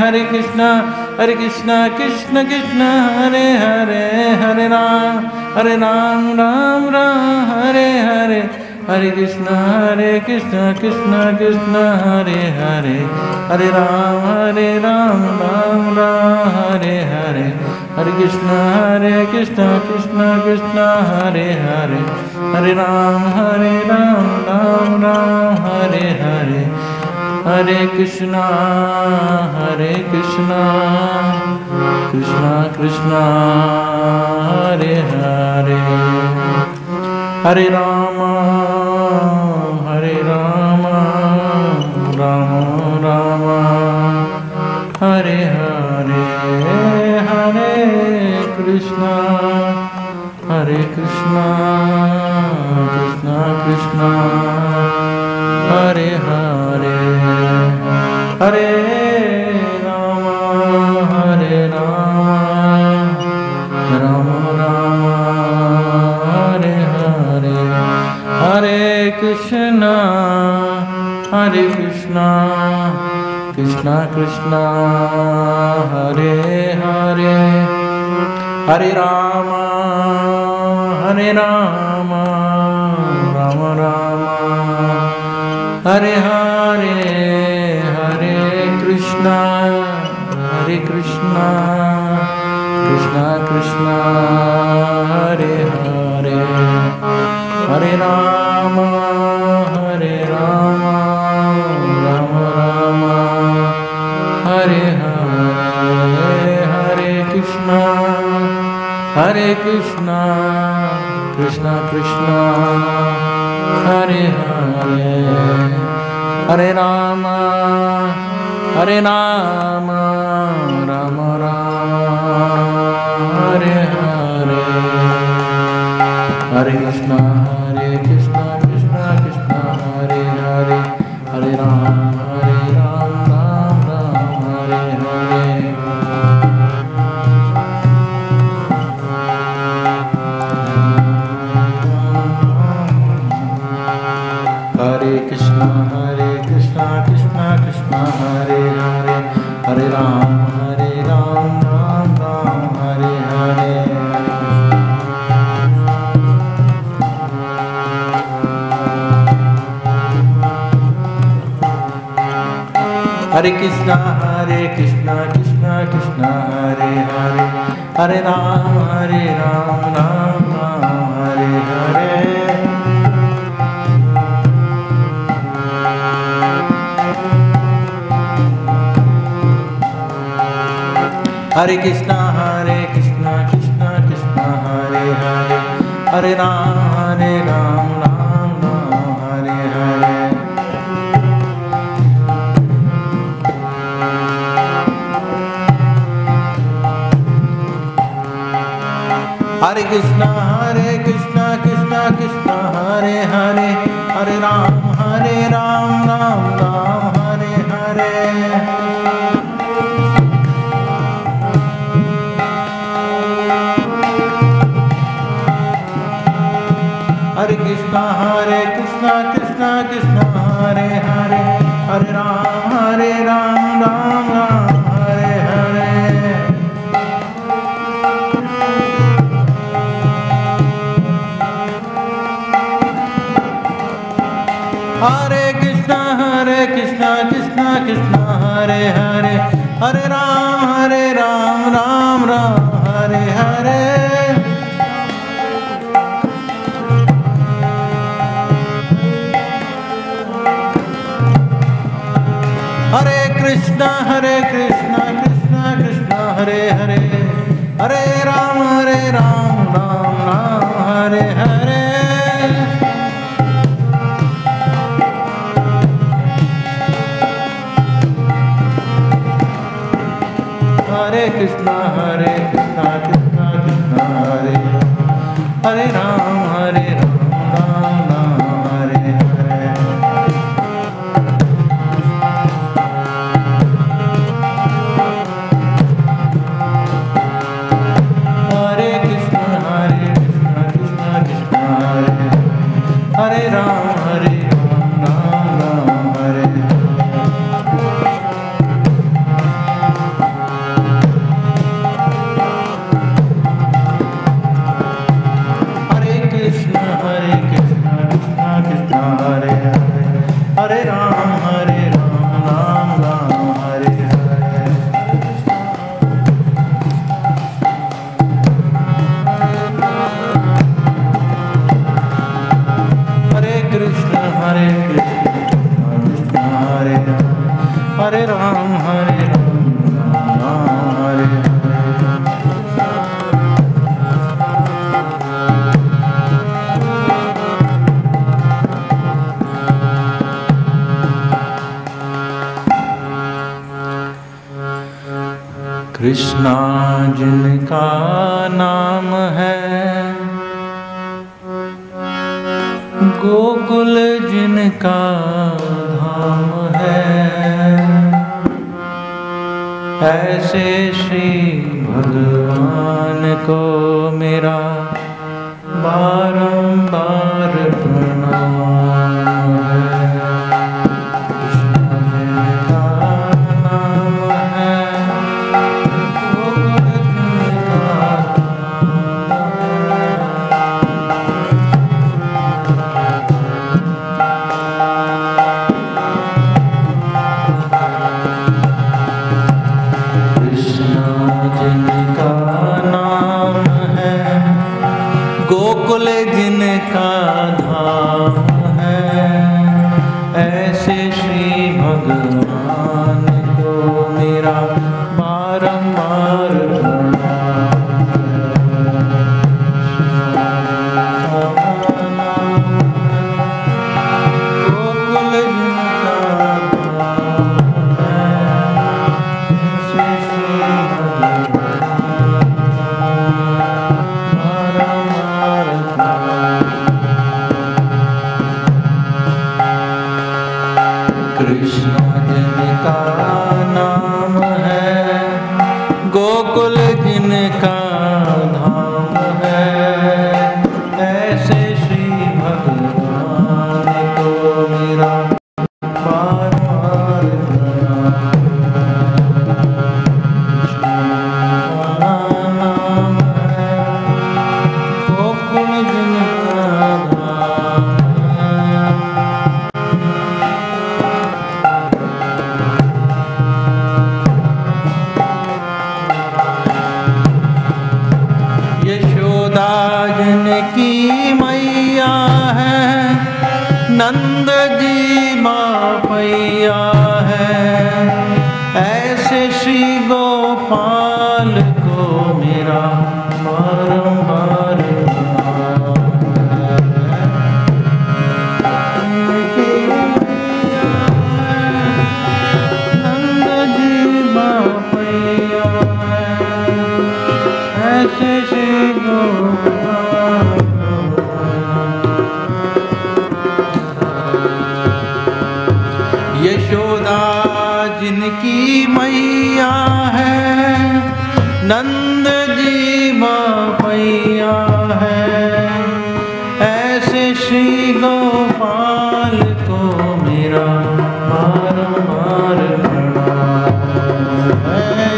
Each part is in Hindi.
Hare Krishna Krishna Krishna Hare Hare Hare Ram Ram Ram Hare Hare Hare Krishna Krishna Krishna Hare Hare Hare Ram Ram Ram Hare Hare Hare Krishna Krishna Krishna Hare Hare Hare Ram Ram Ram Hare Hare Hare Krishna Krishna Krishna Hare Hare Hare Rama Rama Rama Hare Hare Hare Krishna Krishna Krishna Hare Hare Hare Rama Rama Rama Hare Hare Hare Krishna Krishna Krishna Hare Hare Hare Rama Rama Rama Hare Hare Hare Krishna Krishna Krishna Hare Hare Hare Rama Rama Rama Hare Hare Hare Krishna Krishna Krishna Hare Hare Hare Rama Rama Rama Hare Hare Hare Krishna Krishna Krishna Hare Hare Hare Rama Ram Ram Hare Hare Hare Krishna Krishna Krishna Hare Hare Hare Ram Ram Ram Hare Hare Hare Krishna Krishna Krishna Hare Hare Hare Ram Ram Hare Hare Hare Krishna Krishna Krishna Hare Hare Hare Ram Ram Hare Hare Hare Krishna Krishna Krishna Hare Hare Hare Ram Ram Hare Hare Hare Krishna Krishna Krishna Hare Hare Hare Ram Ram Hare Hare Hare Krishna Krishna Krishna Hare Hare Hare Ram Ram Hare Hare Hare Krishna Krishna Krishna Hare Hare Hare Ram Ram Hare Hare Hare Krishna Krishna Krishna Hare Hare Ram Ram Hare Hare Hare Krishna Krishna Krishna Hare Hare Ram Ram Hare Hare हरे राम राम राम हरे हरे। कृष्णा जिनका नाम है, गोकुल जिनका धाम है, ऐसे श्री भगवान को मेरा बारंबार प्रणाम है। गोकुल जिनका धाम है, ऐसे श्री भगवान को मेरा बारंबार गोकुल जिनका धाम है, ऐसे श्री कृष्ण जिनका नाम है, गोकुल जिनका धाम है, ऐसे श्री भगवान को मेरा बारंबार नाम है, गोकुल जिनका धाम है। यशोदा जिनकी मैया है, नंद जी बापैया है, ऐसे श्री गोपाल को मेरा बारंबार नंद जी बापैया है, ऐसे श्री गोपाल यशोदा जिनकी मैया है, नंद जी बापैया है, ऐसे श्री गोपाल को मेरा बारंबार प्रणाम है।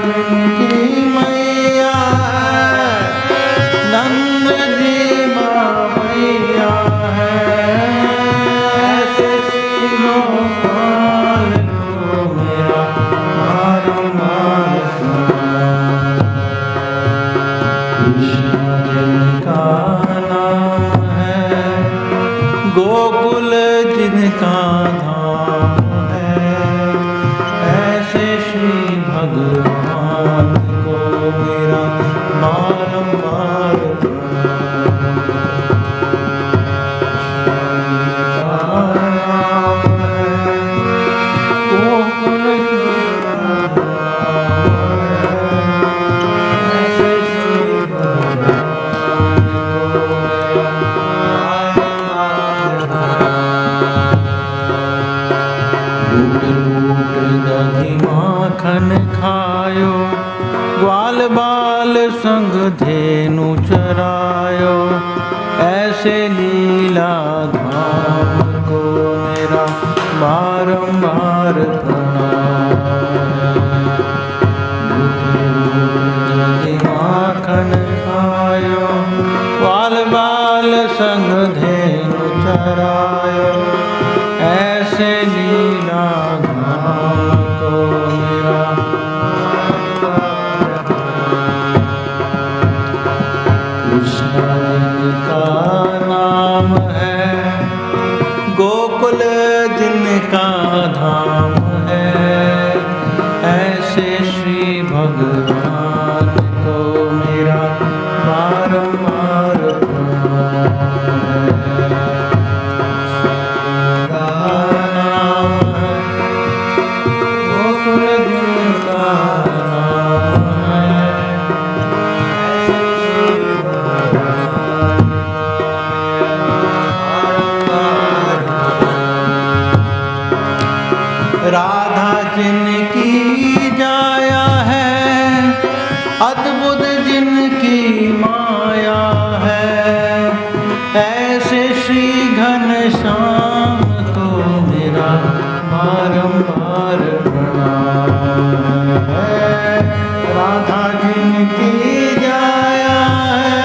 जिनकी मैया है, नंद जी बापैया है, ऐसे श्री गोपाल को मेरा बारंबार प्रणाम। कृष्ण जिनका नाम है, गोकुल जिनका धाम है, ऐसे श्री भगवान को मेरा बारंबार प्रणाम। गोकुल जिनका धाम है, ऐसे श्री भगवान को मेरा लूट लूट दही माखन खायो, ग्वाल बाल संग धेनु चरायो, ऐसे लीला धाम को मेरा बारंबार प्रणाम है। लूट लूट दही माखन खायो, ग्वाल बाल संग धेनु चरायो, ऐसे लीला धाम को मेरा कृष्ण जिनका नाम है, गोकुल जिनका धाम नाम है, ऐसे श्री भगवान को मेरा बारंबार राधा जिनकी जाया है, अद्भुत जिनकी माया है, ऐसे श्री घनश्याम को मेरा बारंबार प्रणाम है। राधा जिनकी जाया है,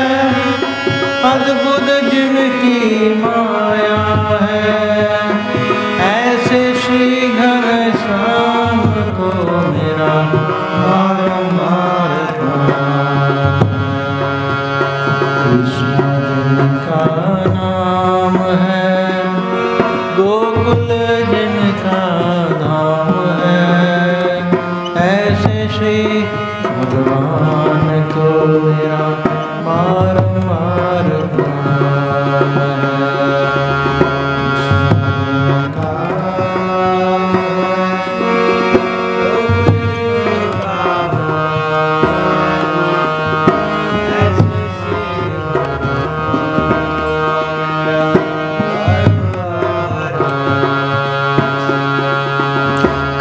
अद्भुत जिनकी माया है, ऐसे श्री घनश्याम को मेरा बारंबार प्रणाम। कृष्ण जिनका नाम है, गोकुल जिनका धाम है, ऐसे श्री भगवान को मेरा बारंबार प्रणाम है।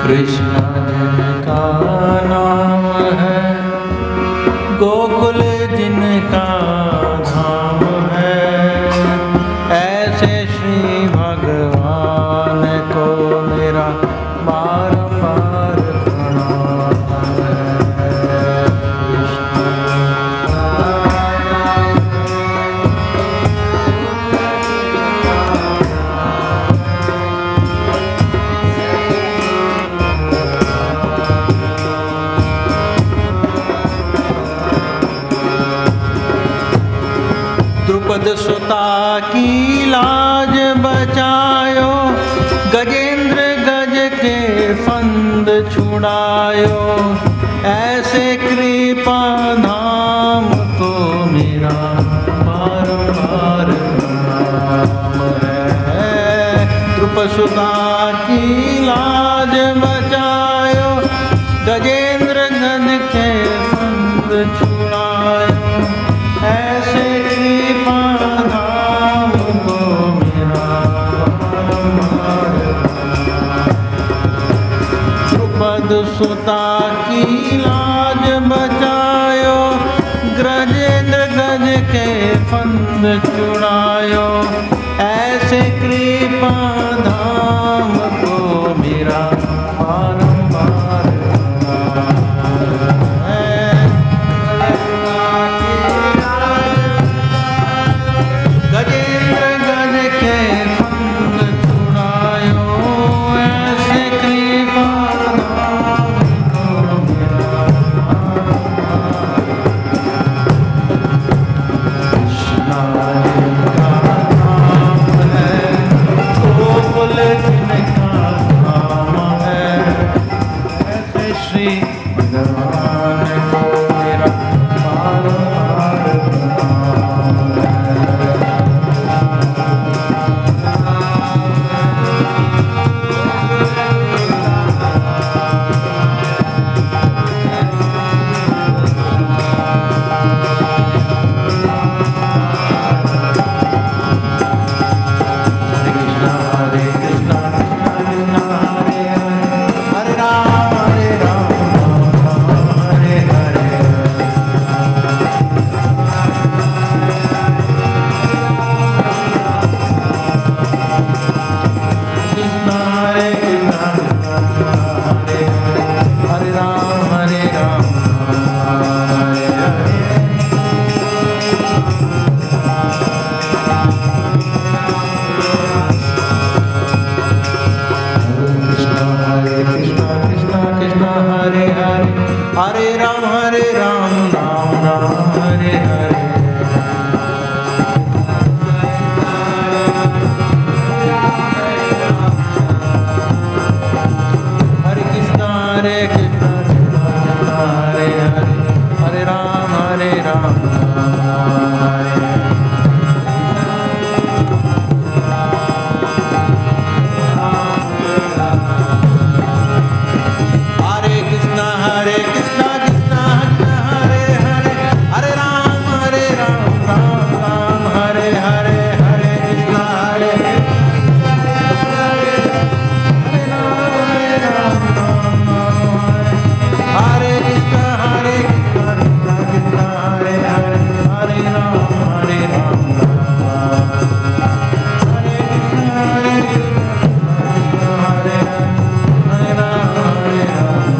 कृष्ण जिनका नाम है, गोकुल जिनका धाम है, ऐसे श्री भगवान को मेरा बारंबार प्रणाम है। द्रुपद सुता की लाज बचायो, गजेंद्र गज के फंद छुड़ायो, ऐसे कृपा धाम को मेरा बारंबार प्रणाम है। द्रुपद सुता की लाज बचायो, गजेंद्र गज के फंद छुड़ायो, ऐसे कृपा धाम को मेरा बारंबार प्रणाम। द्रुपद सुता की लाज बचायो, गजेंद्र गज के फंद छुड़ायो, ऐसे कृपा धाम को मेरा बारंबार Krishna Hare Krishna, Hare Hare, Hare Ram, Hare Ram, Hare Krishna, Hare Krishna, Krishna Krishna, Hare Hare, Hare Ram, Ram Ram, Hare Hare, Hare Krishna, Hare Hare Krishna, Hare Krishna, Krishna Hare Hare, Hare Ram, Hare Ram, Hare Krishna, Hare Krishna, Hare Ram, Hare Ram.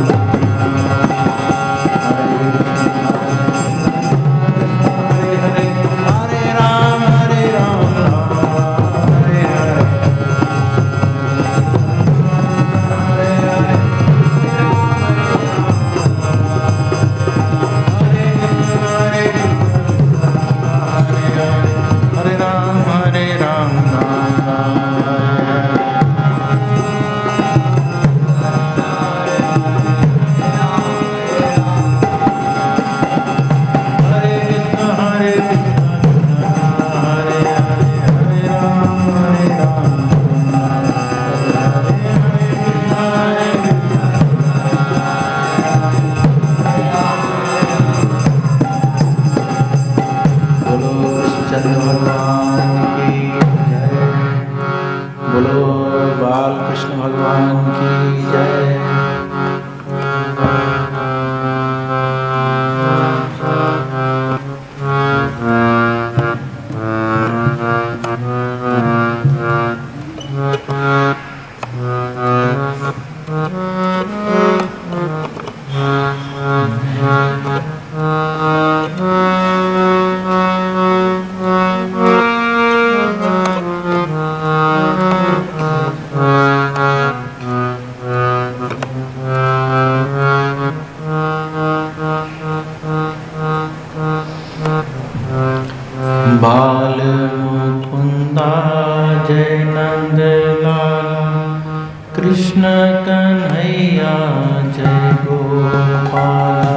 बाल मुकुंदा जय नंद लाला, कृष्ण कन्हैया जय गोपाला।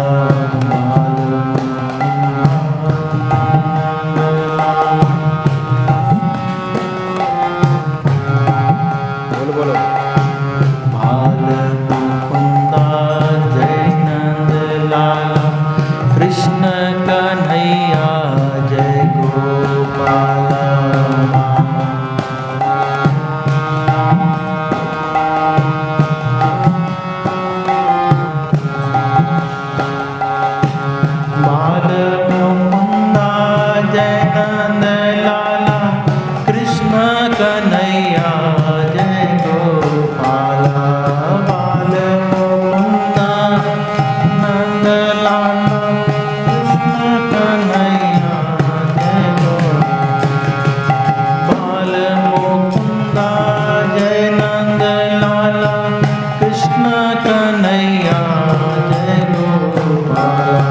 बोलो बोलो। बाल मुकुंदा जय नंद लाला, कृष्ण कन्हैया जय गोपाला। बाल मुकुंदा जय नंद लाला, कृष्ण कन्हैया जय गोपाला। बाल मुकुंदा नंद लाला, कृष्ण कन्हैया जय गोपाला। बाल मुकुंदा जय नंद लाला, कृष्ण कन्हैया जय गोपाला।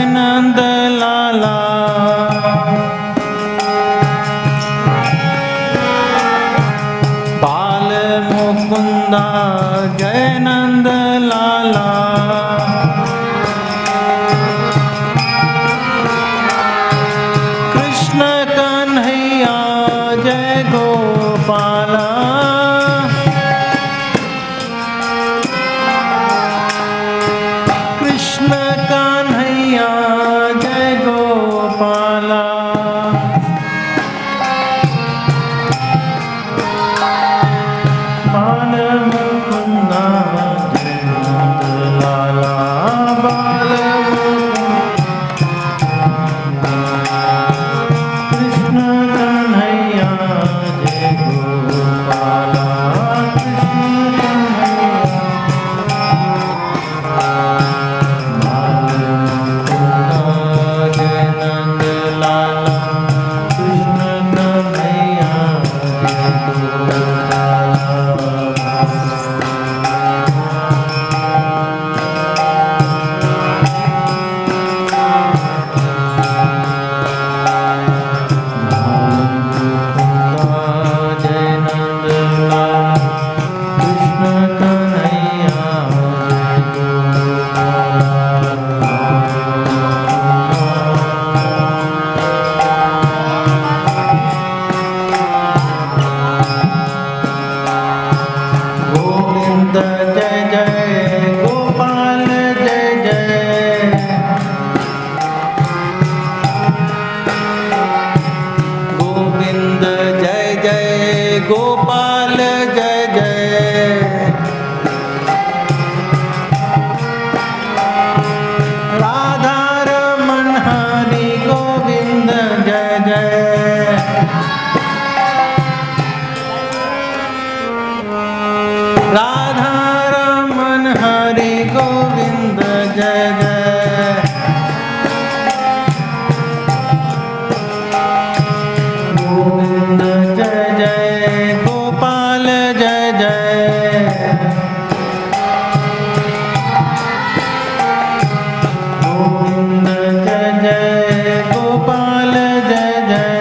नंद लाला। बाल मुकुंदा जय नंद लाला। कृष्ण कन्हैया जय गोपाला। कृष्ण कन्हैया जय गोपाला। बाल मुकुंदा जय नंद लाला। बाल कृष्ण कन्हैया जय गोपाला। कृष्ण गोपाल जय जय। राधा रमन हरि गोविंद जय जय। राधा रमन हरि गोविंद जय जय। गोविंद जय जय। गोपाल जय जय। गोविंद जय जय। गोपाल जय जय।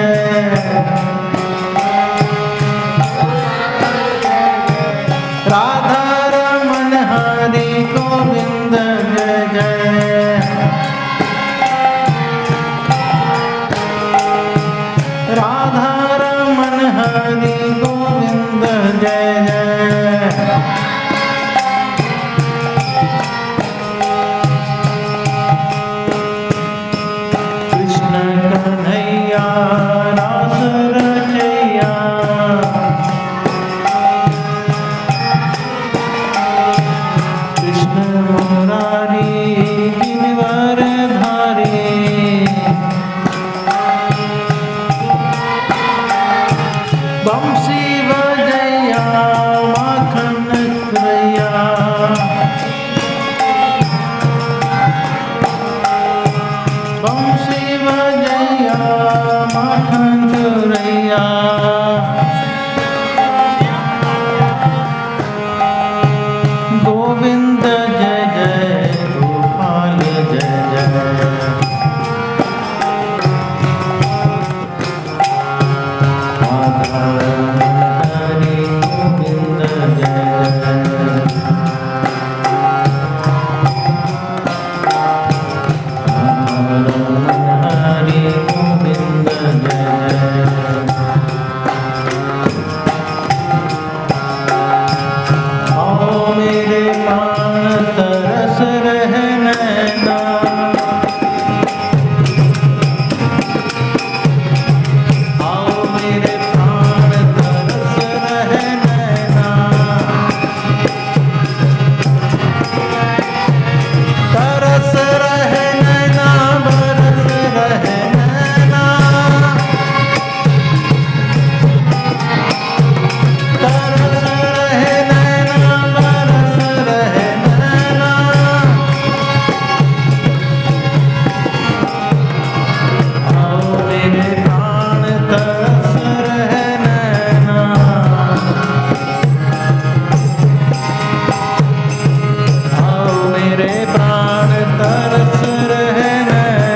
राधा रमन हरि गोविंद जय जय। राधा रमन हरि गोविंद जय जय। कृष्ण कन्हैया रास रचैया। कृष्ण मुरारी जिनवर धारी। बंसी बजैया माखन खैया। बंसी बजैया माखन चुरैया। गोविंद जय जय। गोपाल जय जय। हरि गोविंद जय जय। हरि गोविंद जय जय। आओ मेरे प्राण तरस रहे नैना। आओ मेरे प्राण तरस रहे नैना। तरस रहे नैना बरस रहे नैना। तरस रहे नैना बरस रहे नैना। आओ मेरे प्राण तरस रहे नैना। आओ मेरे प्राण तरस रहे नैना।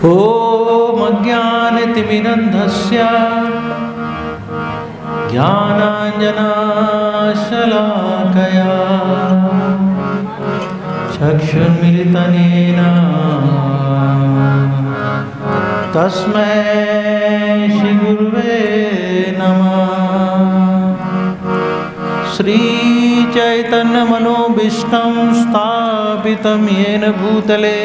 ॐ अज्ञानतिमिरन्धस्य ज्ञानाञ्जनशलाकया चक्षुन्मिलितनेन तस्मै श्रीगुरुवे नमः। श्रीचैतन्यमनोभीष्टं स्थापितं येन भूतले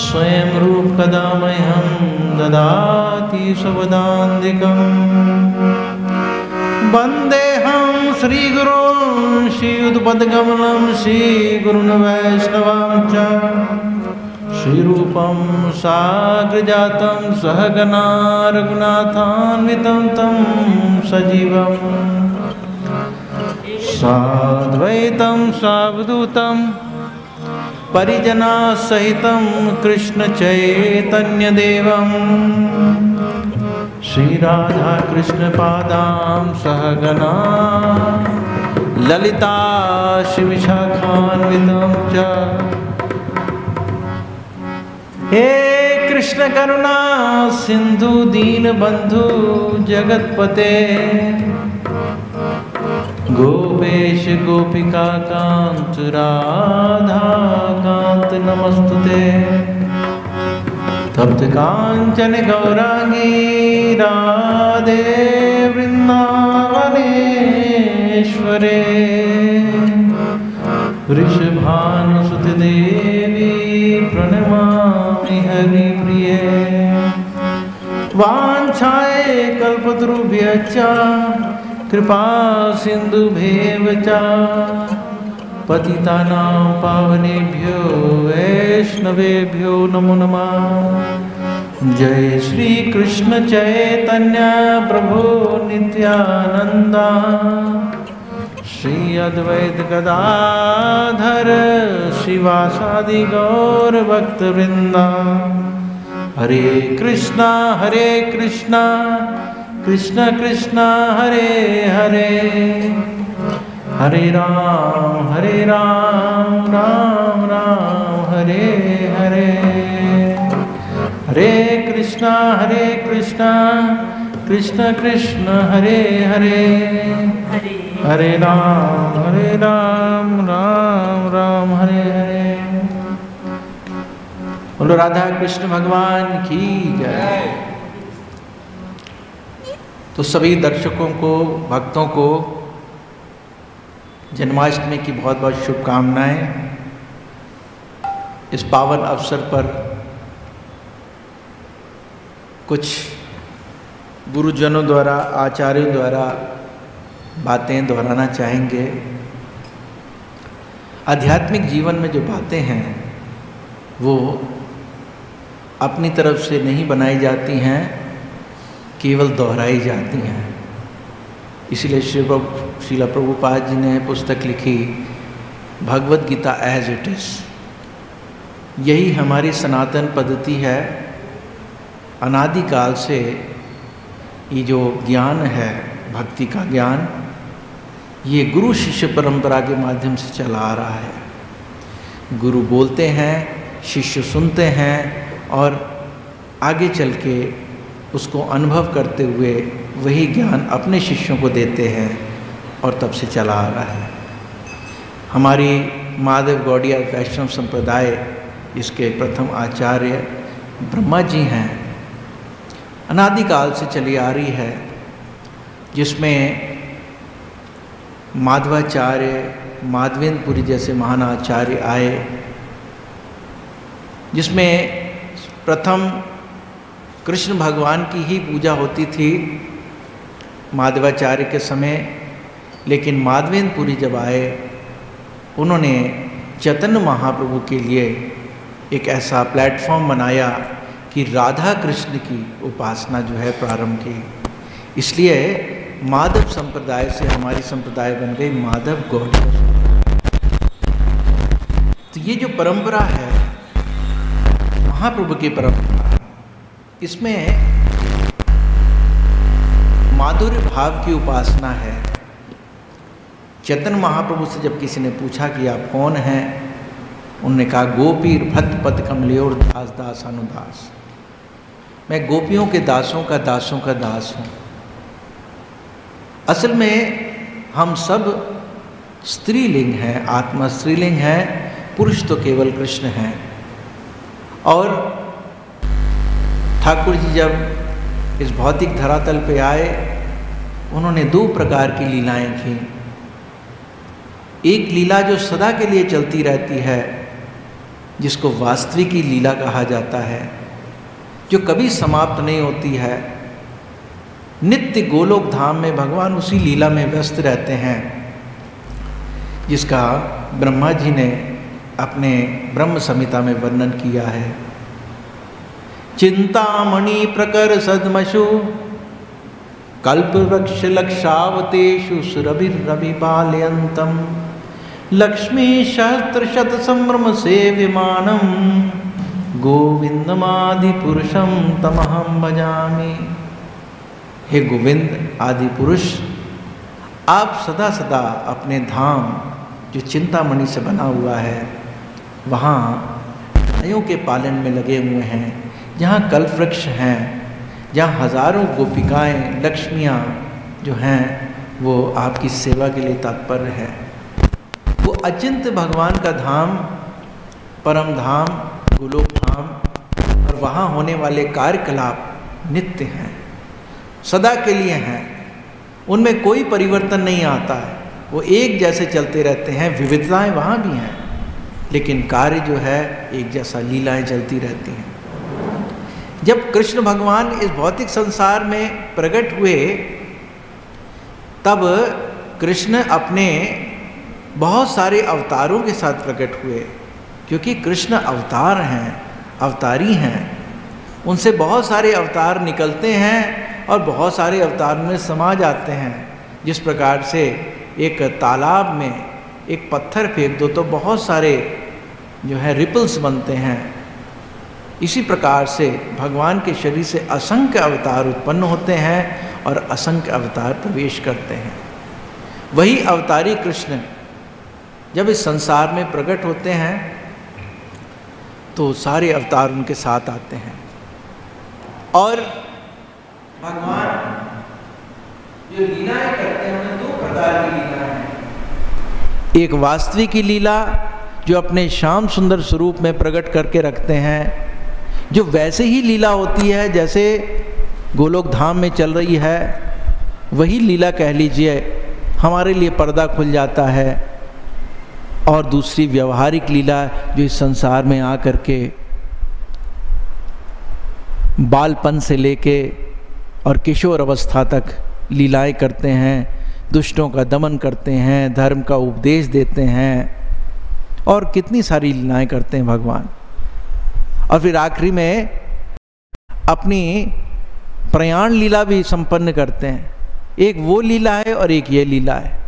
स्वयं रूप कदा मह्यं ददाति स्वपदान्तिकं वन्देऽहं श्रीगुरुं श्रीयुतपदकमलं श्रीगुरुन् वैष्णवांश्च श्रीरूपं साग्रजातं सहगना रघुनाथान्वितं तं सजीवं साद्वैतं सावधूतं परिजनासहितं कृष्णचैतन्यदेवं श्रीराधाकृष्णपादां सहगना ललिता श्रीविशाखान्वितं च हे कृष्ण करुणा सिंधु दीनबंधु जगतपते गोपेश गोपिका कांत राधा कांत नमस्तुते तप्त कांचन गौरांगी राधे वृंदावनेश्वरे वृषभानुसुते देवी प्रणमामि हरिप्रिये वाञ्छाये कल्पतरुभ्यश्च कृपा सिन्धुभ्येव च पतितानां पावनेभ्यो वैष्णवेभ्यो नमो नमः। जय श्री कृष्ण चैतन्य प्रभु नित्यानंद श्री अद्वैत गदाधर श्रीवासादि गौर भक्त वृंदा। हरे कृष्णा कृष्ण कृष्ण हरे हरे हरे राम राम राम हरे हरे हरे कृष्णा कृष्ण कृष्ण हरे हरे हरे राम राम राम हरे हरे। बोलो राधा कृष्ण भगवान की जय। तो सभी दर्शकों को, भक्तों को जन्माष्टमी की बहुत बहुत शुभकामनाएं। इस पावन अवसर पर कुछ गुरुजनों द्वारा, आचार्यों द्वारा बातें दोहराना चाहेंगे। आध्यात्मिक जीवन में जो बातें हैं वो अपनी तरफ से नहीं बनाई जाती हैं, केवल दोहराई जाती हैं। इसलिए श्रीला प्रभुपाद जी ने पुस्तक लिखी Bhagavad Gita as it is. यही हमारी सनातन पद्धति है। अनादिकाल से ये जो ज्ञान है, भक्ति का ज्ञान, ये गुरु शिष्य परंपरा के माध्यम से चला आ रहा है। गुरु बोलते हैं, शिष्य सुनते हैं और आगे चल के उसको अनुभव करते हुए वही ज्ञान अपने शिष्यों को देते हैं और तब से चला आ रहा है। हमारी महादेव गौड़िया वैष्णव संप्रदाय, इसके प्रथम आचार्य ब्रह्मा जी हैं, अनादिकाल से चली आ रही है, जिसमें माधवाचार्य, माधवेंद्रपुरी जैसे महान आचार्य आए, जिसमें प्रथम कृष्ण भगवान की ही पूजा होती थी माधवाचार्य के समय। लेकिन माधवेंद्रपुरी जब आए, उन्होंने चैतन्य महाप्रभु के लिए एक ऐसा प्लेटफॉर्म बनाया कि राधा कृष्ण की उपासना जो है प्रारंभ की। इसलिए माधव संप्रदाय से हमारी संप्रदाय बन गई माधव गौड़िया। तो ये जो परंपरा है महाप्रभु की परंपरा, इसमें माधुर्य भाव की उपासना है। चैतन्य महाप्रभु से जब किसी ने पूछा कि आप कौन हैं, उन्होंने कहा गोपीर भक्त पद कमलियोर दास दास अनुदास। मैं गोपियों के दासों का दास हूँ। असल में हम सब स्त्रीलिंग हैं, आत्मा स्त्रीलिंग है, पुरुष तो केवल कृष्ण हैं। और ठाकुर जी जब इस भौतिक धरातल पे आए, उन्होंने दो प्रकार की लीलाएं की। एक लीला जो सदा के लिए चलती रहती है, जिसको वास्तविकी लीला कहा जाता है, जो कभी समाप्त नहीं होती है। नित्य गोलोक धाम में भगवान उसी लीला में व्यस्त रहते हैं, जिसका ब्रह्मा जी ने अपने ब्रह्म संहिता में वर्णन किया है। चिंतामणि प्रकर सदमशु कल्प वृक्ष लक्षावतेषु सुरभिरभिपालयन्तम लक्ष्मी सहस्त्र शत संभ्रम सेव्यमानम गोविंदमादि पुरुषम तमहम भजामि। हे गोविंद आदि पुरुष, आप सदा सदा अपने धाम जो चिंतामणि से बना हुआ है वहाँ गायों के पालन में लगे हुए हैं, जहाँ कल्पवृक्ष हैं, जहाँ हजारों गोपिकाएं लक्ष्मियाँ जो हैं वो आपकी सेवा के लिए तत्पर है। वो अचिंत्य भगवान का धाम, परम धाम, गोलोक धाम, और वहाँ होने वाले कार्यकलाप नित्य हैं, सदा के लिए हैं, उनमें कोई परिवर्तन नहीं आता है, वो एक जैसे चलते रहते हैं। विविधताएं वहाँ भी हैं, लेकिन कार्य जो है एक जैसा, लीलाएं चलती रहती हैं। जब कृष्ण भगवान इस भौतिक संसार में प्रकट हुए, तब कृष्ण अपने बहुत सारे अवतारों के साथ प्रकट हुए, क्योंकि कृष्ण अवतार हैं, अवतारी हैं। उनसे बहुत सारे अवतार निकलते हैं और बहुत सारे अवतार में समा जाते हैं। जिस प्रकार से एक तालाब में एक पत्थर फेंक दो तो बहुत सारे जो है रिपल्स बनते हैं, इसी प्रकार से भगवान के शरीर से असंख्य अवतार उत्पन्न होते हैं और असंख्य अवतार प्रवेश करते हैं। वही अवतारी कृष्ण जब इस संसार में प्रकट होते हैं तो सारे अवतार उनके साथ आते हैं। और भगवान जो लीलाएं करते हैं उन्हें दो प्रकार की लीलाएं हैं। एक वास्तविक की लीला जो अपने श्याम सुंदर स्वरूप में प्रकट करके रखते हैं, जो वैसे ही लीला होती है जैसे गोलोक धाम में चल रही है, वही लीला कह लीजिए, हमारे लिए पर्दा खुल जाता है। और दूसरी व्यवहारिक लीला जो इस संसार में आकर के बालपन से लेके और किशोर अवस्था तक लीलाएं करते हैं, दुष्टों का दमन करते हैं, धर्म का उपदेश देते हैं और कितनी सारी लीलाएं करते हैं भगवान। और फिर आखिरी में अपनी प्रयाण लीला भी संपन्न करते हैं। एक वो लीला है और एक ये लीला है।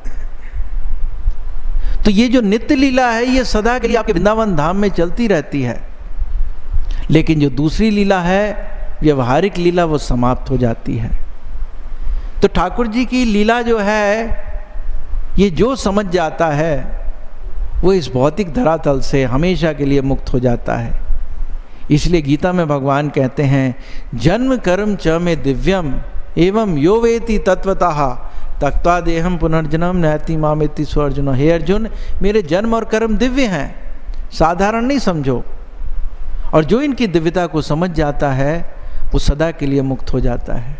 तो ये जो नित्य लीला है ये सदा के लिए आपके वृंदावन धाम में चलती रहती है, लेकिन जो दूसरी लीला है व्यवहारिक लीला वो समाप्त हो जाती है। तो ठाकुर जी की लीला जो है ये जो समझ जाता है वो इस भौतिक धरातल से हमेशा के लिए मुक्त हो जाता है। इसलिए गीता में भगवान कहते हैं, जन्म कर्म च में दिव्यम एवं यो वेति तत्वतः तक्त्वा देहम पुनर्जन्म नैति मामेति सो अर्जुन। हे अर्जुन, मेरे जन्म और कर्म दिव्य हैं, साधारण नहीं समझो। और जो इनकी दिव्यता को समझ जाता है वो सदा के लिए मुक्त हो जाता है।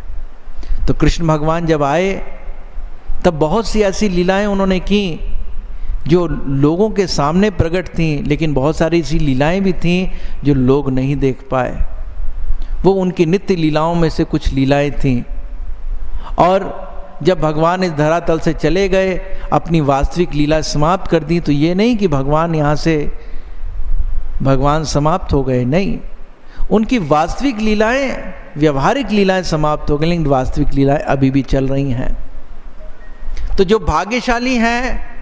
तो कृष्ण भगवान जब आए तब बहुत सी ऐसी लीलाएं उन्होंने की जो लोगों के सामने प्रकट थीं, लेकिन बहुत सारी ऐसी लीलाएं भी थीं जो लोग नहीं देख पाए। वो उनकी नित्य लीलाओं में से कुछ लीलाएं थीं। और जब भगवान इस धरातल से चले गए, अपनी वास्तविक लीला समाप्त कर दी, तो ये नहीं कि भगवान यहाँ से भगवान समाप्त हो गए, नहीं, उनकी वास्तविक लीलाएं, व्यवहारिक लीलाएं समाप्त हो गई, लेकिन वास्तविक लीलाएं अभी भी चल रही हैं। तो जो भाग्यशाली हैं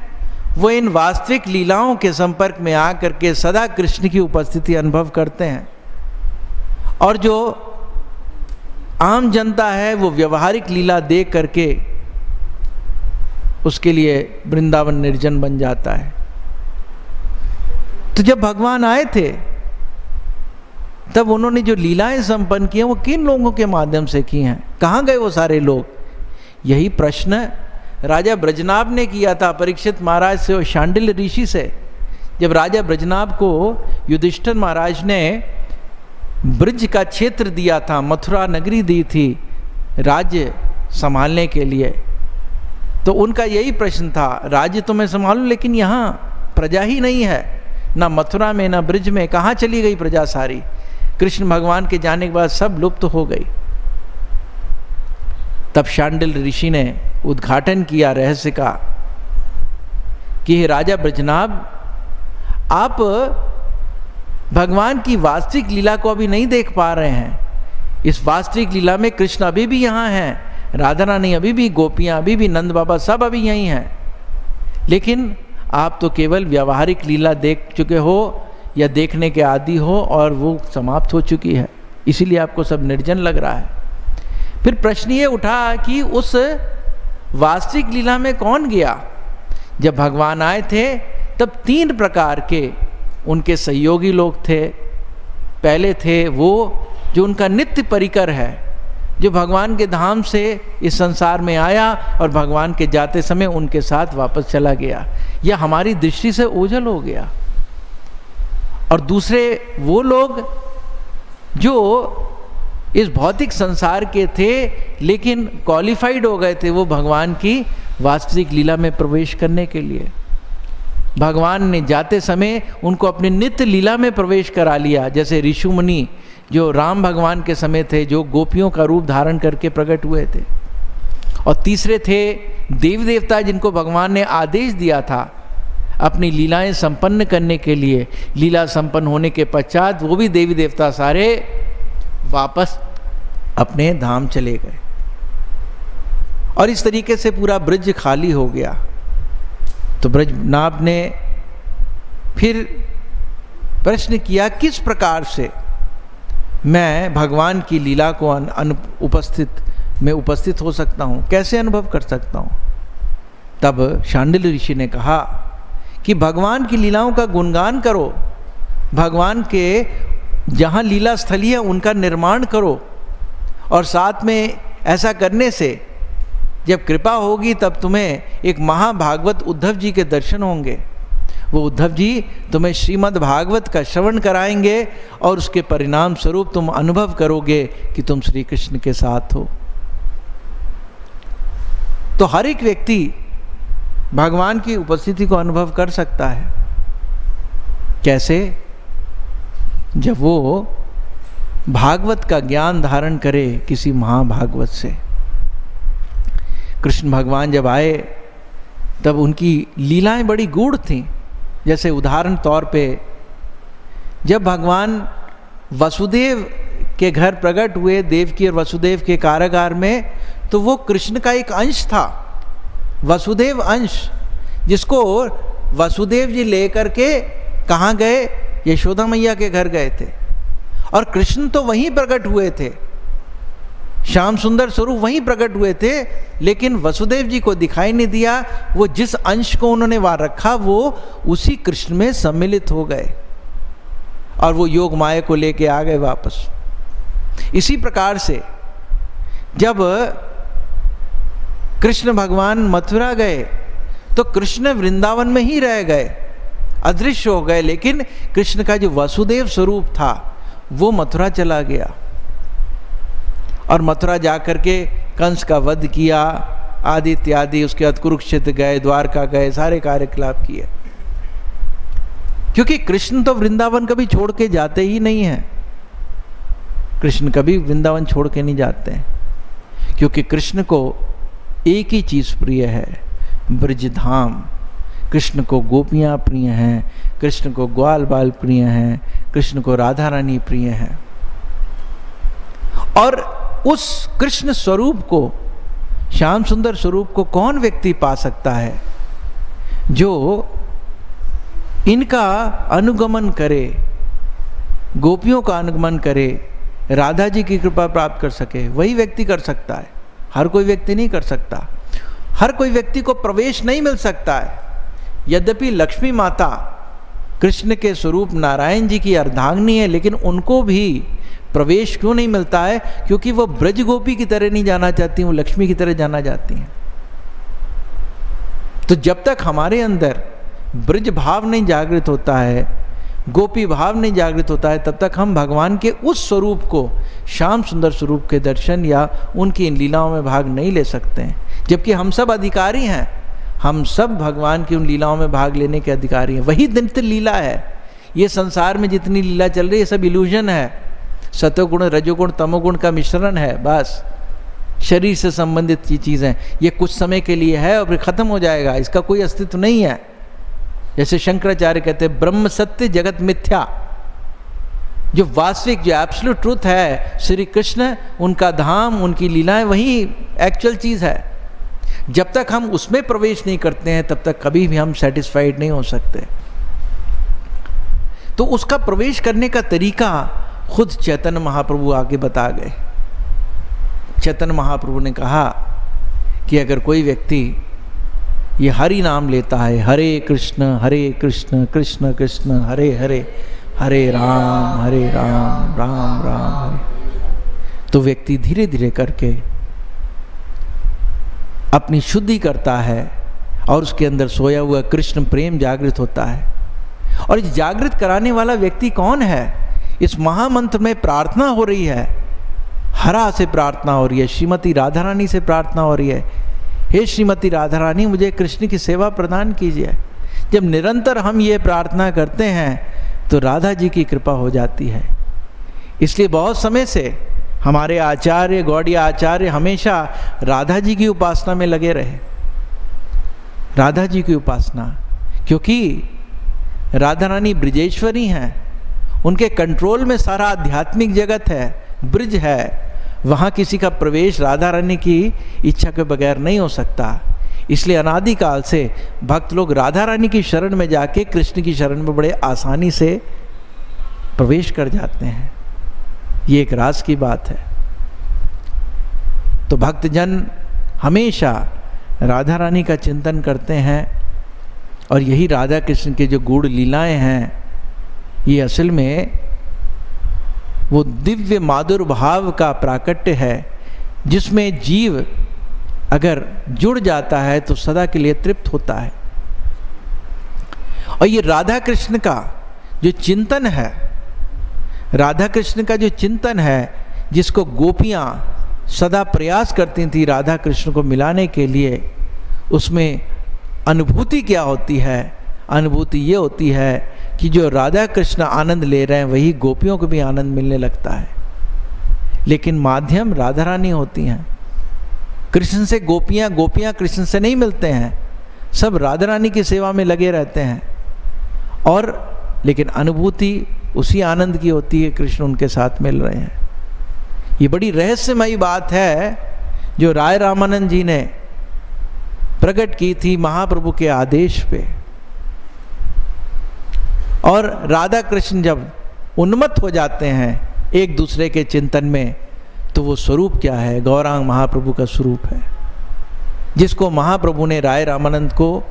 वो इन वास्तविक लीलाओं के संपर्क में आकर के सदा कृष्ण की उपस्थिति अनुभव करते हैं। और जो आम जनता है वो व्यवहारिक लीला देख करके उसके लिए वृंदावन निर्जन बन जाता है। तो जब भगवान आए थे तब उन्होंने जो लीलाएं संपन्न की हैं वो किन लोगों के माध्यम से की हैं? कहाँ गए वो सारे लोग? यही प्रश्न राजा ब्रजनाभ ने किया था परीक्षित महाराज से और शांडिल्य ऋषि से। जब राजा ब्रजनाभ को युधिष्ठिर महाराज ने ब्रज का क्षेत्र दिया था, मथुरा नगरी दी थी राज्य संभालने के लिए, तो उनका यही प्रश्न था, राज्य तो मैं संभालूं लेकिन यहाँ प्रजा ही नहीं है, ना मथुरा में ना ब्रज में, कहाँ चली गई प्रजा सारी। कृष्ण भगवान के जाने के बाद सब लुप्त हो गई। तब शांडिल ऋषि ने उद्घाटन किया रहस्य का कि हे राजा ब्रजनाभ, आप भगवान की वास्तविक लीला को अभी नहीं देख पा रहे हैं। इस वास्तविक लीला में कृष्ण अभी भी यहाँ हैं, राधा रानी अभी भी, गोपियाँ अभी भी, नंद बाबा सब अभी यहीं हैं, लेकिन आप तो केवल व्यावहारिक लीला देख चुके हो या देखने के आदी हो और वो समाप्त हो चुकी है, इसीलिए आपको सब निर्जन लग रहा है। फिर प्रश्न ये उठा कि उस वास्तविक लीला में कौन गया। जब भगवान आए थे तब 3 प्रकार के उनके सहयोगी लोग थे। पहले थे वो जो उनका नित्य परिकर है, जो भगवान के धाम से इस संसार में आया और भगवान के जाते समय उनके साथ वापस चला गया, यह हमारी दृष्टि से ओझल हो गया। और दूसरे वो लोग जो इस भौतिक संसार के थे लेकिन क्वालिफाइड हो गए थे वो भगवान की वास्तविक लीला में प्रवेश करने के लिए। भगवान ने जाते समय उनको अपने नित्य लीला में प्रवेश करा लिया, जैसे ऋषि मुनि जो राम भगवान के समय थे, जो गोपियों का रूप धारण करके प्रकट हुए थे। और तीसरे थे देवी देवता, जिनको भगवान ने आदेश दिया था अपनी लीलाएं संपन्न करने के लिए। लीला संपन्न होने के पश्चात वो भी देवी देवता सारे वापस अपने धाम चले गए और इस तरीके से पूरा ब्रज खाली हो गया। तो ब्रजनाभ ने फिर प्रश्न किया, किस प्रकार से मैं भगवान की लीला को उपस्थित हो सकता हूँ, कैसे अनुभव कर सकता हूँ। तब शांडिल ऋषि ने कहा कि भगवान की लीलाओं का गुणगान करो, भगवान के जहाँ लीला स्थली है उनका निर्माण करो, और साथ में ऐसा करने से जब कृपा होगी तब तुम्हें एक महाभागवत उद्धव जी के दर्शन होंगे। वो उद्धव जी तुम्हें श्रीमद् भागवत का श्रवण कराएंगे और उसके परिणाम स्वरूप तुम अनुभव करोगे कि तुम श्री कृष्ण के साथ हो। तो हर एक व्यक्ति भगवान की उपस्थिति को अनुभव कर सकता है। कैसे? जब वो भागवत का ज्ञान धारण करे किसी महाभागवत से। कृष्ण भगवान जब आए तब उनकी लीलाएं बड़ी गूढ़ थीं। जैसे उदाहरण तौर पे जब भगवान वसुदेव के घर प्रकट हुए, देवकी और वसुदेव के कारागार में, तो वो कृष्ण का एक अंश था, वसुदेव अंश, जिसको वसुदेव जी लेकर के कहाँ गए? यशोदा मैया के घर गए थे। और कृष्ण तो वहीं प्रकट हुए थे, श्याम सुंदर स्वरूप वहीं प्रकट हुए थे, लेकिन वसुदेव जी को दिखाई नहीं दिया। वो जिस अंश को उन्होंने वहाँ रखा वो उसी कृष्ण में सम्मिलित हो गए और वो योग माया को लेके आ गए वापस। इसी प्रकार से जब कृष्ण भगवान मथुरा गए तो कृष्ण वृंदावन में ही रह गए, अदृश्य हो गए, लेकिन कृष्ण का जो वसुदेव स्वरूप था वो मथुरा चला गया और मथुरा जाकर के कंस का वध किया आदि इत्यादि। उसके बाद कुरुक्षेत्र गए, द्वारका गए, सारे कार्यकलाप किए, क्योंकि कृष्ण तो वृंदावन कभी छोड़ के जाते ही नहीं हैं। कृष्ण कभी वृंदावन छोड़ के नहीं जाते हैं, क्योंकि कृष्ण को एक ही चीज़ प्रिय है, ब्रजधाम। कृष्ण को गोपियाँ प्रिय हैं, कृष्ण को ग्वाल बाल प्रिय हैं, कृष्ण को राधा रानी प्रिय हैं। और उस कृष्ण स्वरूप को, श्याम सुंदर स्वरूप को कौन व्यक्ति पा सकता है जो इनका अनुगमन करे, गोपियों का अनुगमन करे, राधा जी की कृपा प्राप्त कर सके? वही व्यक्ति कर सकता है, हर कोई व्यक्ति नहीं कर सकता। हर कोई व्यक्ति को प्रवेश नहीं मिल सकता है। यद्यपि लक्ष्मी माता कृष्ण के स्वरूप नारायण जी की अर्धांगिनी है, लेकिन उनको भी प्रवेश क्यों नहीं मिलता है? क्योंकि वो ब्रज गोपी की तरह नहीं जाना चाहती, वो लक्ष्मी की तरह जाना चाहती हैं। तो जब तक हमारे अंदर ब्रज भाव नहीं जागृत होता है, गोपी भाव नहीं जागृत होता है, तब तक हम भगवान के उस स्वरूप को, श्याम सुंदर स्वरूप के दर्शन या उनकी इन लीलाओं में भाग नहीं ले सकते हैं। जबकि हम सब अधिकारी हैं, हम सब भगवान की उन लीलाओं में भाग लेने के अधिकारी हैं। वही नित्य लीला है। ये संसार में जितनी लीला चल रही है सब इल्यूजन है, सतोगुण रजोगुण तमोगुण का मिश्रण है, बस शरीर से संबंधित ये चीज़ें। ये कुछ समय के लिए है और फिर खत्म हो जाएगा, इसका कोई अस्तित्व नहीं है। जैसे शंकराचार्य कहते हैं ब्रह्म सत्य जगत मिथ्या। जो वास्तविक जो एब्सोल्यूट ट्रूथ है श्री कृष्ण, उनका धाम, उनकी लीलाएं, वही एक्चुअल चीज़ है। जब तक हम उसमें प्रवेश नहीं करते हैं तब तक कभी भी हम सेटिस्फाइड नहीं हो सकते। तो उसका प्रवेश करने का तरीका खुद चैतन्य महाप्रभु आगे बता गए। चैतन्य महाप्रभु ने कहा कि अगर कोई व्यक्ति ये हरि नाम लेता है, हरे कृष्ण कृष्ण कृष्ण हरे हरे, हरे राम राम राम हरे, तो व्यक्ति धीरे धीरे करके अपनी शुद्धि करता है और उसके अंदर सोया हुआ कृष्ण प्रेम जागृत होता है। और इस जागृत कराने वाला व्यक्ति कौन है? इस महामंत्र में प्रार्थना हो रही है, हरा से प्रार्थना हो रही है, श्रीमती राधा रानी से प्रार्थना हो रही है, हे श्रीमती राधा रानी मुझे कृष्ण की सेवा प्रदान कीजिए। जब निरंतर हम ये प्रार्थना करते हैं तो राधा जी की कृपा हो जाती है। इसलिए बहुत समय से हमारे आचार्य गौड़ीय आचार्य हमेशा राधा जी की उपासना में लगे रहे, राधा जी की उपासना, क्योंकि राधा रानी ब्रिजेश्वरी हैं, उनके कंट्रोल में सारा आध्यात्मिक जगत है, ब्रिज है, वहाँ किसी का प्रवेश राधा रानी की इच्छा के बगैर नहीं हो सकता। इसलिए अनादिकाल से भक्त लोग राधा रानी की शरण में जाके कृष्ण की शरण में बड़े आसानी से प्रवेश कर जाते हैं। ये एक राज की बात है। तो भक्तजन हमेशा राधा रानी का चिंतन करते हैं और यही राधा कृष्ण के जो गूढ़ लीलाएं हैं, ये असल में वो दिव्य माधुर भाव का प्राकट्य है जिसमें जीव अगर जुड़ जाता है तो सदा के लिए तृप्त होता है। और ये राधा कृष्ण का जो चिंतन है, राधा कृष्ण का जो चिंतन है, जिसको गोपियाँ सदा प्रयास करती थी राधा कृष्ण को मिलाने के लिए, उसमें अनुभूति क्या होती है? अनुभूति ये होती है कि जो राधा कृष्ण आनंद ले रहे हैं वही गोपियों को भी आनंद मिलने लगता है। लेकिन माध्यम राधा रानी होती हैं। कृष्ण से गोपियाँ, गोपियाँ कृष्ण से नहीं मिलते हैं, सब राधा रानी की सेवा में लगे रहते हैं। और लेकिन अनुभूति उसी आनंद की होती है, कृष्ण उनके साथ मिल रहे हैं। ये बड़ी रहस्यमयी बात है जो राय रामानंद जी ने प्रकट की थी महाप्रभु के आदेश पे। और राधा कृष्ण जब उन्मत्त हो जाते हैं एक दूसरे के चिंतन में, तो वो स्वरूप क्या है? गौरांग महाप्रभु का स्वरूप है, जिसको महाप्रभु ने राय रामानंद को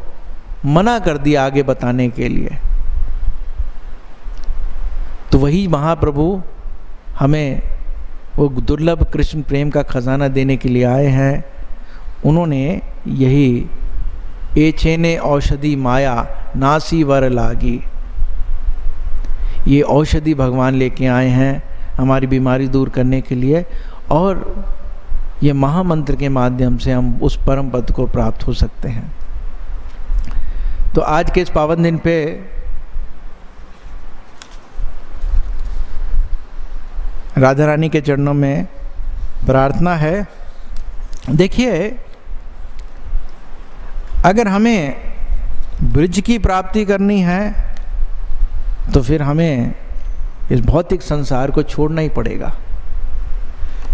मना कर दिया आगे बताने के लिए। तो वही महाप्रभु हमें वो दुर्लभ कृष्ण प्रेम का खजाना देने के लिए आए हैं। उन्होंने यही एछेने औषधि माया नासी वर लागी, ये औषधि भगवान लेके आए हैं हमारी बीमारी दूर करने के लिए। और ये महामंत्र के माध्यम से हम उस परम पद को प्राप्त हो सकते हैं। तो आज के इस पावन दिन पे राधा रानी के चरणों में प्रार्थना है। देखिए, अगर हमें ब्रिज की प्राप्ति करनी है तो फिर हमें इस भौतिक संसार को छोड़ना ही पड़ेगा।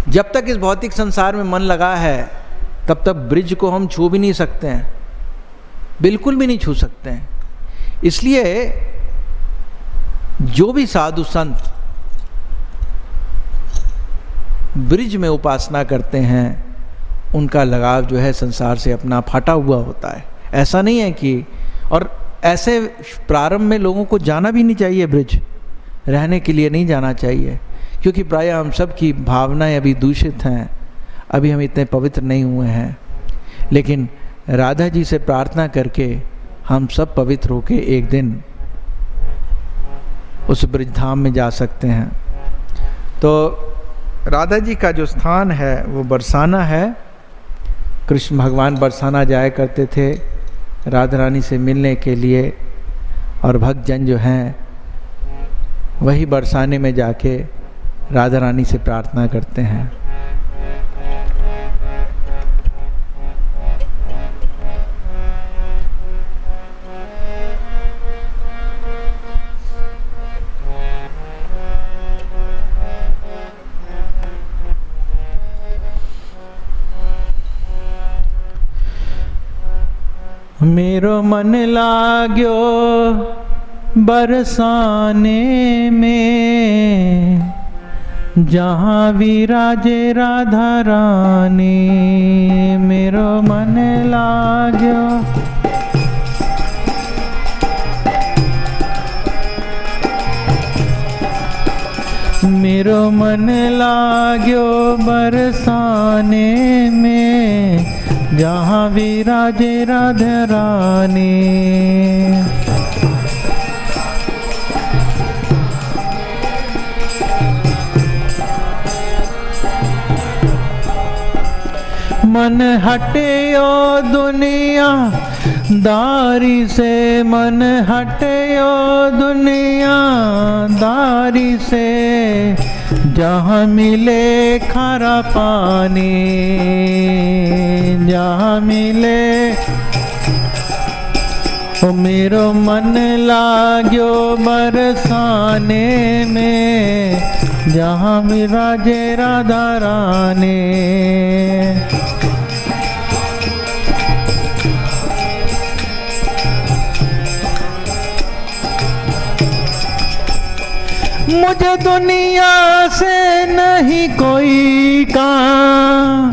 जब तक इस भौतिक संसार में मन लगा है तब तक ब्रिज को हम छू भी नहीं सकते हैं, बिल्कुल भी नहीं छू सकते हैं। इसलिए जो भी साधु संत ब्रिज में उपासना करते हैं उनका लगाव जो है संसार से अपना फटा हुआ होता है। ऐसा नहीं है कि, और ऐसे प्रारंभ में लोगों को जाना भी नहीं चाहिए, ब्रिज रहने के लिए नहीं जाना चाहिए, क्योंकि प्रायः हम सब की भावनाएं अभी दूषित हैं, अभी हम इतने पवित्र नहीं हुए हैं। लेकिन राधा जी से प्रार्थना करके हम सब पवित्र होके एक दिन उस ब्रिजधाम में जा सकते हैं। तो राधा जी का जो स्थान है वो बरसाना है। कृष्ण भगवान बरसाना जाया करते थे राधा रानी से मिलने के लिए, और भक्तजन जो हैं वही बरसाने में जाके राधा रानी से प्रार्थना करते हैं। मेरो मन लाग्यो बरसाने में, जहाँ विराजे राधा रानी। मेरो मन लाग्यो मेरो मन लाग्यो बरसाने में, जहाँ विराजे राधा रानी। मन हटियो दुनिया दारी से, मन हटियो दुनिया दारी से, जहाँ मिले खारा पानी, जहाँ मिले। ओ मेरो मन लाग्यो बरसाने में, जहाँ विराजे राधा रानी। मुझे दुनिया से नहीं कोई काम,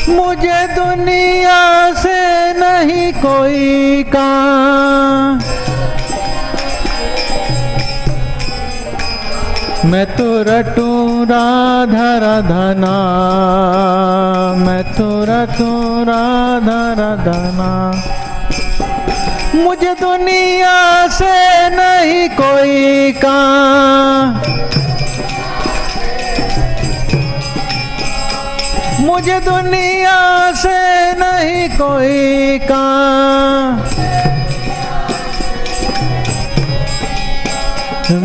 मुझे दुनिया से नहीं कोई काम। मैं तो रटूं राधा राधा नाम, मैं तो रटूं राधा राधा नाम। मुझे दुनिया से नहीं कोई काम, मुझे दुनिया से नहीं कोई काम।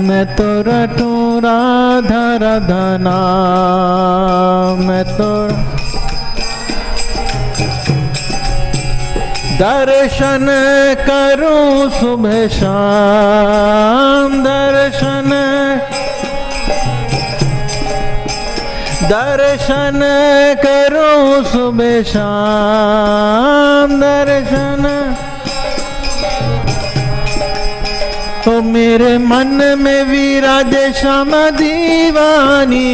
मैं तो रटूं राधा राधा नाम, मैं तो दर्शन करूं सुबह शाम, दर्शन दर्शन करूं सुबह शाम, दर्शन। तो मेरे मन में विराजे श्याम दीवानी,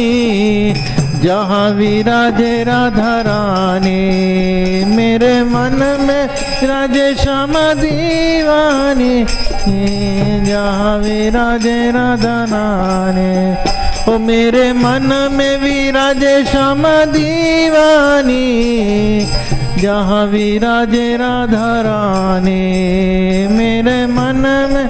जहाँ विराजे राधा रानी। मेरे मन में विराजे श्याम दीवानी, जहाँ विराजे राधा रानी। ओ मेरे मन में विराजे श्याम दीवानी, जहाँ विराजे राधा रानी। मेरे मन में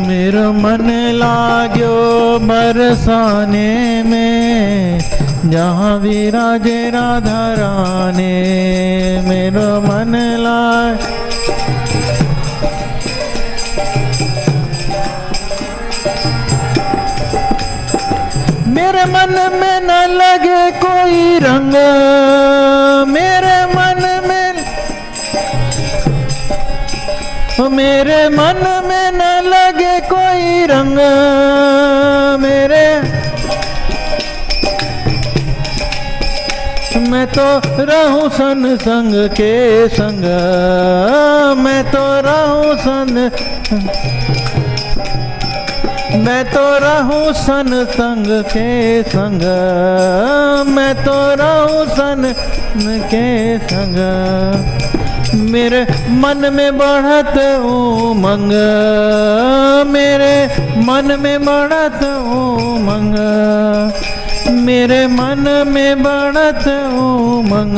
मेरो मन लाग्यो बरसाने में, जहाँ विराजे राधा रानी। मेरो मन लाग मेरे मन में न लगे कोई रंग, मेरे मन में मेरे मन में न लगे कोई रंग। मेरे मैं तो रहूं सन संग के संग, मैं तो रहूं सन, मैं तो रहूं सन संग के संग, मैं तो रहूं सन के संग। मेरे मन में बढ़त उमंग, मेरे मन में बढ़त उमंग, मेरे मन में बढ़त उमंग।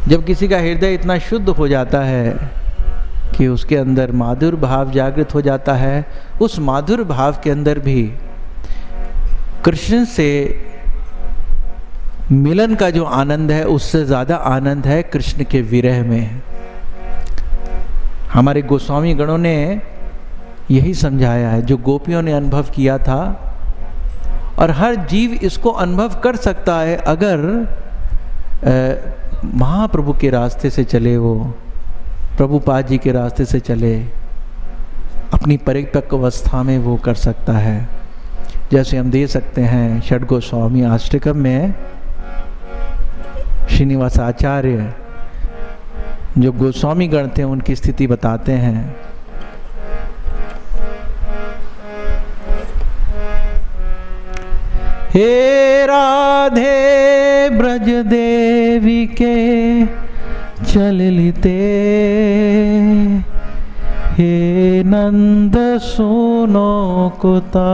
जब किसी का हृदय इतना शुद्ध हो जाता है कि उसके अंदर माधुर भाव जागृत हो जाता है, उस माधुर भाव के अंदर भी कृष्ण से मिलन का जो आनंद है उससे ज़्यादा आनंद है कृष्ण के विरह में। हमारे गोस्वामी गणों ने यही समझाया है, जो गोपियों ने अनुभव किया था, और हर जीव इसको अनुभव कर सकता है अगर महाप्रभु के रास्ते से चले, वो प्रभुपाद जी के रास्ते से चले, अपनी परिपक्व अवस्था में वो कर सकता है। जैसे हम दे सकते हैं षड गोस्वामी अष्टकम में श्रीनिवास आचार्य जो गोस्वामी गण थे उनकी स्थिति बताते हैं। हे राधे ब्रज देवी के चललिते, हे नंद सुनो कुता,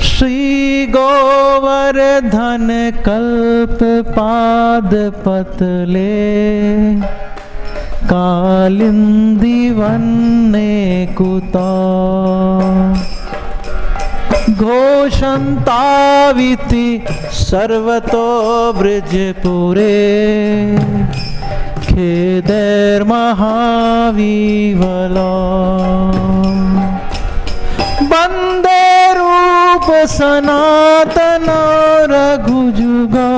श्री गोवर्धन कल्प पाद पतले, कालिंदी वन्ने कुता, घोषंताविति सर्वतो ब्रजपुरे, खेदैर् महावीवला, वंदे रूप सनातन रघुजुगा,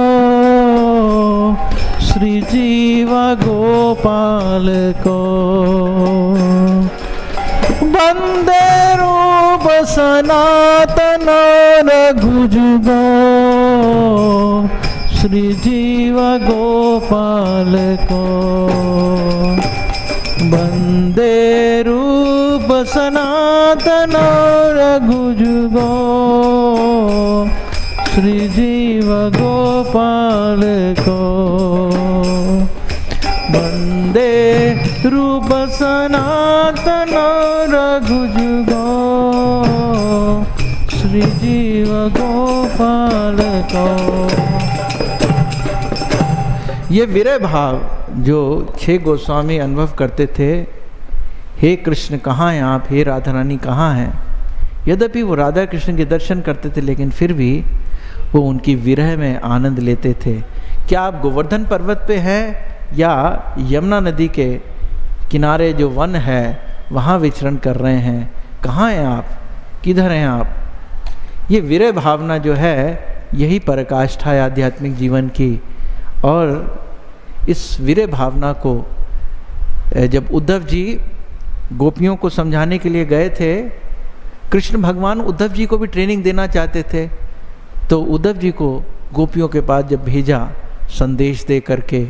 श्री जीव गोपाल को, वंदे रूप सनातन रघुजुगा, श्री जीव गोपाल को, वंदे रूप सनातन रघुजुगा, श्री जीव गोपाल को, वंदे रूप सनातन रघुजुगा, श्री जीव गोपाल को। ये विरह भाव जो 6 गोस्वामी अनुभव करते थे, हे कृष्ण कहाँ हैं आप, हे राधा रानी कहाँ हैं, यद्यपि वो राधा कृष्ण के दर्शन करते थे लेकिन फिर भी वो उनकी विरह में आनंद लेते थे। क्या आप गोवर्धन पर्वत पे हैं या यमुना नदी के किनारे जो वन है वहाँ विचरण कर रहे हैं, कहाँ हैं आप, किधर हैं आप। ये विरह भावना जो है यही पराकाष्ठा है आध्यात्मिक जीवन की। और इस विरह भावना को जब उद्धव जी गोपियों को समझाने के लिए गए थे, कृष्ण भगवान उद्धव जी को भी ट्रेनिंग देना चाहते थे, तो उद्धव जी को गोपियों के पास जब भेजा संदेश दे करके,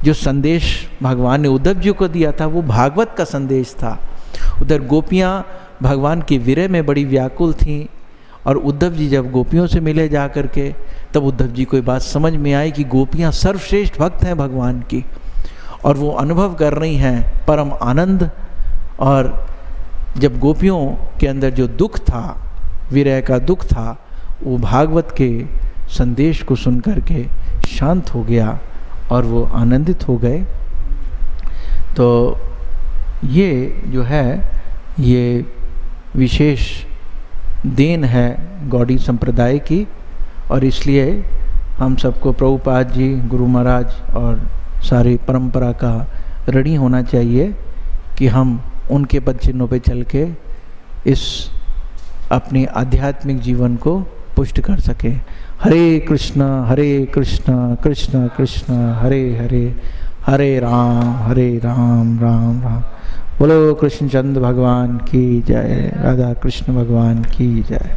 जो संदेश भगवान ने उद्धव जी को दिया था वो भागवत का संदेश था। उधर गोपियाँ भगवान की विरह में बड़ी व्याकुल थीं, और उद्धव जी जब गोपियों से मिले जा कर के, तब उद्धव जी को ये बात समझ में आई कि गोपियाँ सर्वश्रेष्ठ भक्त हैं भगवान की, और वो अनुभव कर रही हैं परम आनंद। और जब गोपियों के अंदर जो दुख था, विरह का दुख था, वो भागवत के संदेश को सुन कर के शांत हो गया और वो आनंदित हो गए। तो ये जो है ये विशेष देन है गौड़ी संप्रदाय की, और इसलिए हम सबको प्रभुपाद जी, गुरु महाराज और सारी परंपरा का ऋणी होना चाहिए कि हम उनके पद चिन्हों पे चल के इस अपने आध्यात्मिक जीवन को पुष्ट कर सकें। हरे कृष्णा कृष्ण कृष्ण हरे हरे, हरे राम राम राम। बोलो कृष्ण चंद्र भगवान की जय, राधा कृष्ण भगवान की जय।